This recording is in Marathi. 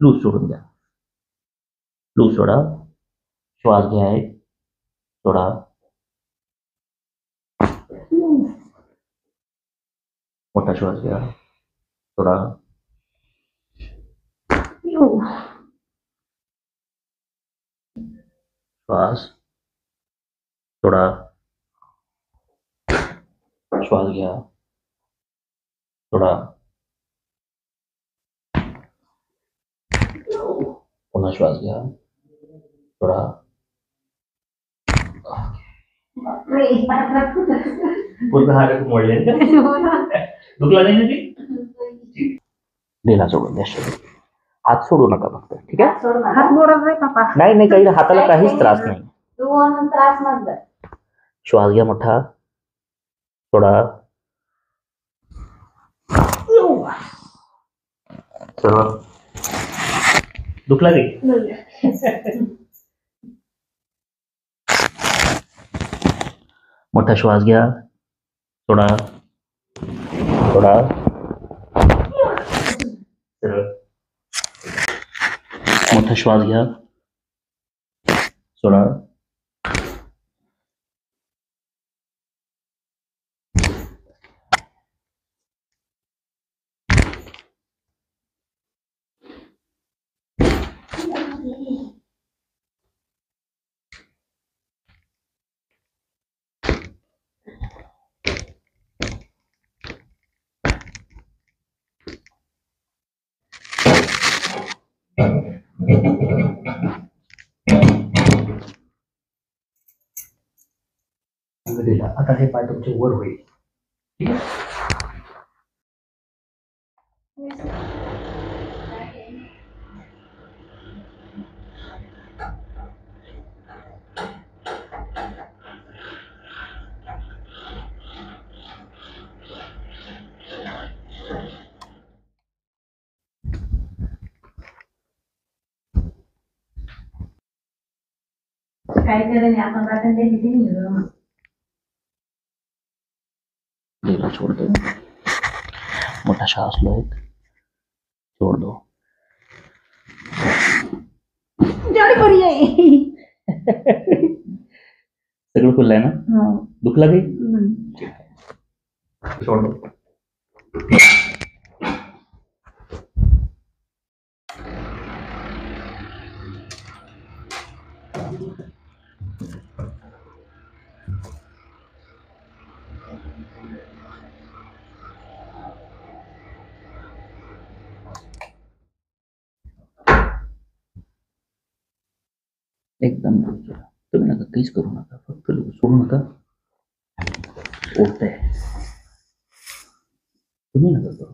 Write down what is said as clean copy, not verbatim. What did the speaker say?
लूज सोडून द्या. लूज सोडा. श्वास घ्या एक. सोडा. मोठा श्वास घ्या. सोडा. श्वास. सोडा. श्वास घ्या. सोडा. पुन्हा श्वास घ्या. सोडा. पूर्ण हात मोडले. दुखला नाही ना ती. दिला सोडून द्या. हात सोडू नका फक्त. ठीक आहे. हात मोडत नाही पापा. नाही नाही, काही हाताला काहीच त्रास नाही. दोन त्रास नंतर. श्वास घ्या मोठा. सोडा. चला. दुखला नाही. मोठा श्वास घ्या. सोडा. सोडा. मोठा श्वास घ्या. सोडा. दिला. आता हे पाय तुमचे वर होईल. ठीक आहे. काय केलं नाही आपण राहता ते किती निघलं. दिला. छोड़ दो. मोटा श्वास लो एक. छोड़ दो. जड़ी पड़ी है. सगळं खुललं आहे ना. दुखला काही. छोड़ दो. एकदम लूज सोडा. तुम्ही नका काहीच करू नका. फक्त लूज सोडू नका. ओढतंय. तुम्ही नका करू.